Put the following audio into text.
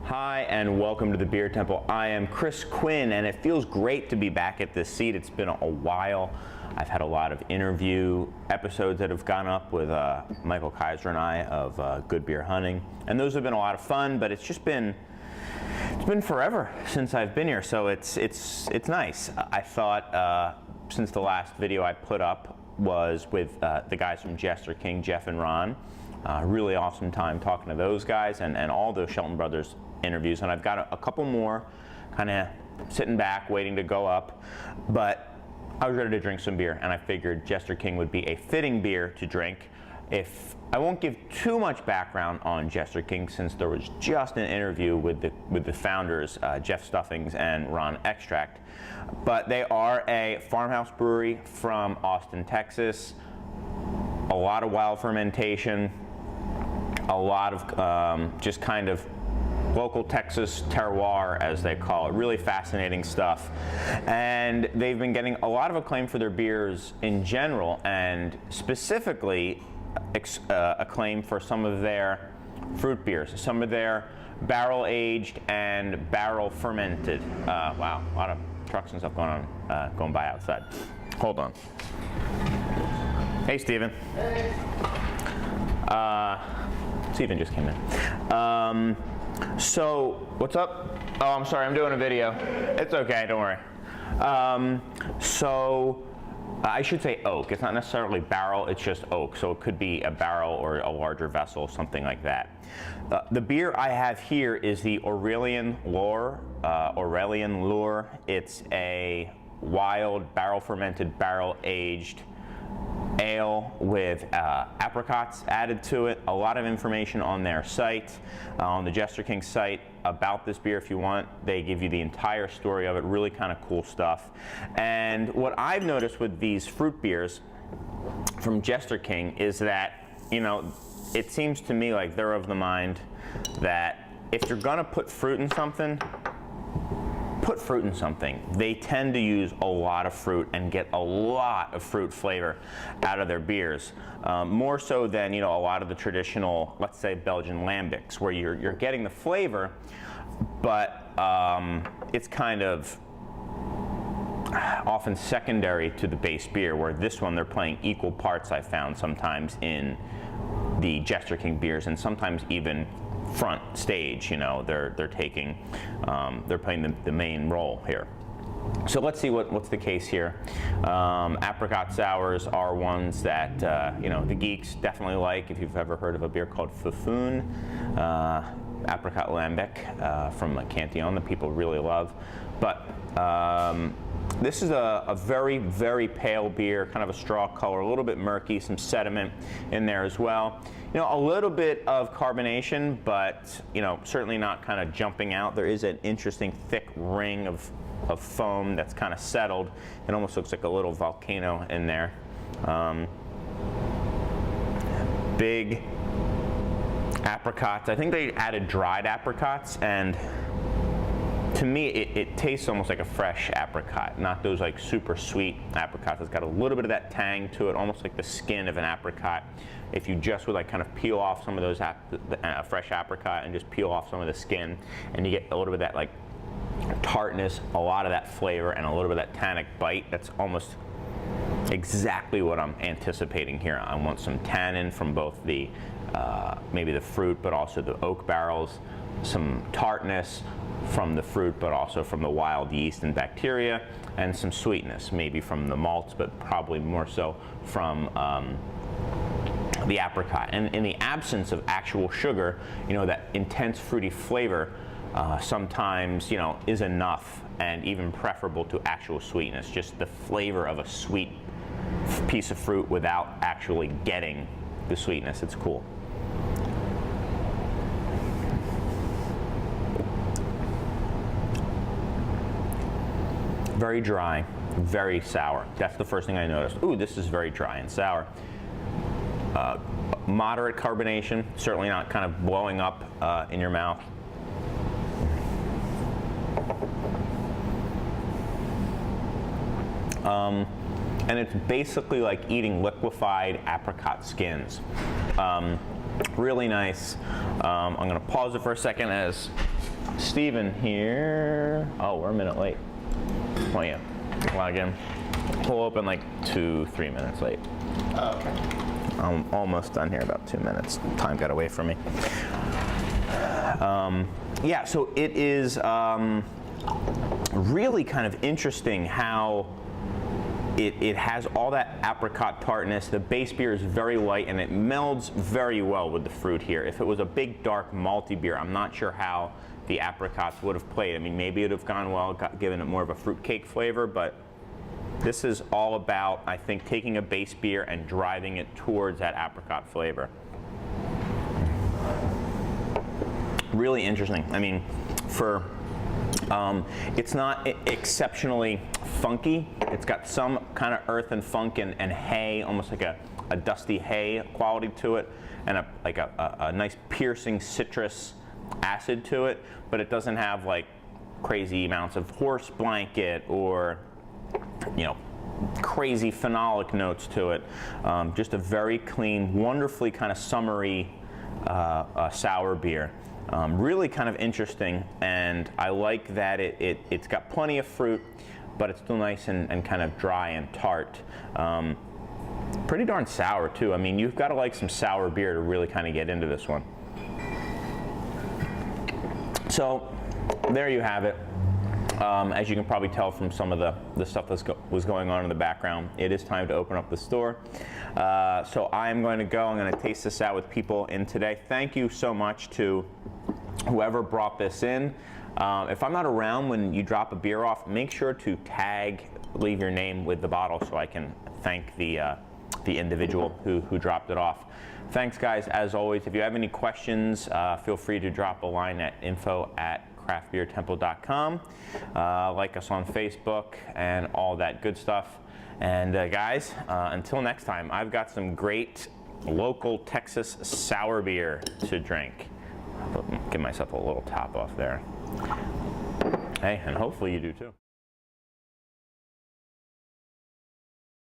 Hi and welcome to the Beer Temple. I am Chris Quinn and it feels great to be back at this seat. It's been a while. I've had a lot of interview episodes that have gone up with Michael Kaiser and I of Good Beer Hunting, and those have been a lot of fun, but it's been forever since I've been here, so it's nice. I thought since the last video I put up was with the guys from Jester King, Jeff and Ron. Really awesome time talking to those guys and all the Shelton Brothers interviews, and I've got a couple more kind of sitting back waiting to go up, but I was ready to drink some beer and I figured Jester King would be a fitting beer to drink. If I won't give too much background on Jester King, since there was just an interview with the founders, Jeff Stuffings and Ron Extract, but they are a farmhouse brewery from Austin, Texas. A lot of wild fermentation, a lot of just kind of local Texas terroir, as they call it. Really fascinating stuff. And they've been getting a lot of acclaim for their beers in general, and specifically acclaim for some of their fruit beers, some of their barrel aged and barrel fermented. Wow, a lot of trucks and stuff going by outside. Hold on. Hey, Steven. Hey. Steven just came in. So, what's up? Oh, I'm sorry, I'm doing a video. It's okay, don't worry. I should say oak. It's not necessarily barrel, it's just oak. So it could be a barrel or a larger vessel, something like that. The beer I have here is the Aurelian Lure. It's a wild barrel fermented, barrel aged ale with apricots added to it. A lot of information on their site, on the Jester King site, about this beer if you want. They give you the entire story of it, really kind of cool stuff. And what I've noticed with these fruit beers from Jester King is that, you know, it seems to me like they're of the mind that if you're gonna put fruit in something, put fruit in something. They tend to use a lot of fruit and get a lot of fruit flavor out of their beers, more so than, you know, a lot of the traditional, let's say, Belgian lambics, where you're getting the flavor, but it's kind of often secondary to the base beer, where this one they're playing equal parts, I found sometimes in the Jester King beers, and sometimes even front stage, you know, they're playing the main role here. So let's see what's the case here. Apricot sours are ones that you know, the geeks definitely like. If you've ever heard of a beer called Fufun, apricot lambic from Cantillon, that people really love. But this is a very, very pale beer, kind of a straw color, a little bit murky, some sediment in there as well. You know, a little bit of carbonation, but, you know, certainly not kind of jumping out. There is an interesting thick ring of foam that's kind of settled. It almost looks like a little volcano in there. Big apricots. I think they added dried apricots, and to me, it tastes almost like a fresh apricot, not those like super sweet apricots. It's got a little bit of that tang to it, almost like the skin of an apricot. If you just would like kind of peel off some of those fresh apricot and just peel off some of the skin, and you get a little bit of that like tartness, a lot of that flavor, and a little bit of that tannic bite. That's almost exactly what I'm anticipating here. I want some tannin from both the maybe the fruit, but also the oak barrels, some tartness from the fruit, but also from the wild yeast and bacteria, and some sweetness, maybe from the malts, but probably more so from the apricot. And in the absence of actual sugar, you know, that intense fruity flavor sometimes, you know, is enough, and even preferable to actual sweetness. Just the flavor of a sweet piece of fruit without actually getting the sweetness. It's cool. Very dry, very sour. That's the first thing I noticed. Ooh, this is very dry and sour. Moderate carbonation, certainly not kind of blowing up in your mouth. And it's basically like eating liquefied apricot skins. Really nice. I'm gonna pause it for a second as Steven here. Oh, we're a minute late. Oh yeah, log in. We'll open like 2-3 minutes late. Oh, okay. I'm almost done here, about 2 minutes. Time got away from me. Yeah, so it is really kind of interesting how it has all that apricot tartness. The base beer is very light and it melds very well with the fruit here. If it was a big dark malty beer, I'm not sure how the apricots would have played. I mean, maybe it would have gone well, given it more of a fruitcake flavor, but this is all about, I think, taking a base beer and driving it towards that apricot flavor. Really interesting. I mean, it's not exceptionally funky. It's got some kind of earth and funk and hay, almost like a dusty hay quality to it, and a nice piercing citrus acid to it, but it doesn't have like crazy amounts of horse blanket or, you know, crazy phenolic notes to it. Just a very clean, wonderfully kind of summery sour beer. Really kind of interesting, and I like that it's got plenty of fruit, but it's still nice and kind of dry and tart. Pretty darn sour too. I mean, you've got to like some sour beer to really kind of get into this one. So there you have it. As you can probably tell from some of the stuff that was going on in the background, it is time to open up the store. So I'm going to go. I'm going to taste this out with people in today. Thank you so much to whoever brought this in. If I'm not around when you drop a beer off, make sure to leave your name with the bottle so I can thank the individual who dropped it off. Thanks, guys. As always, if you have any questions, feel free to drop a line at info@craftbeertemple.com. Like us on Facebook and all that good stuff. And guys, until next time, I've got some great local Texas sour beer to drink. I'll give myself a little top off there. Hey, and hopefully you do too.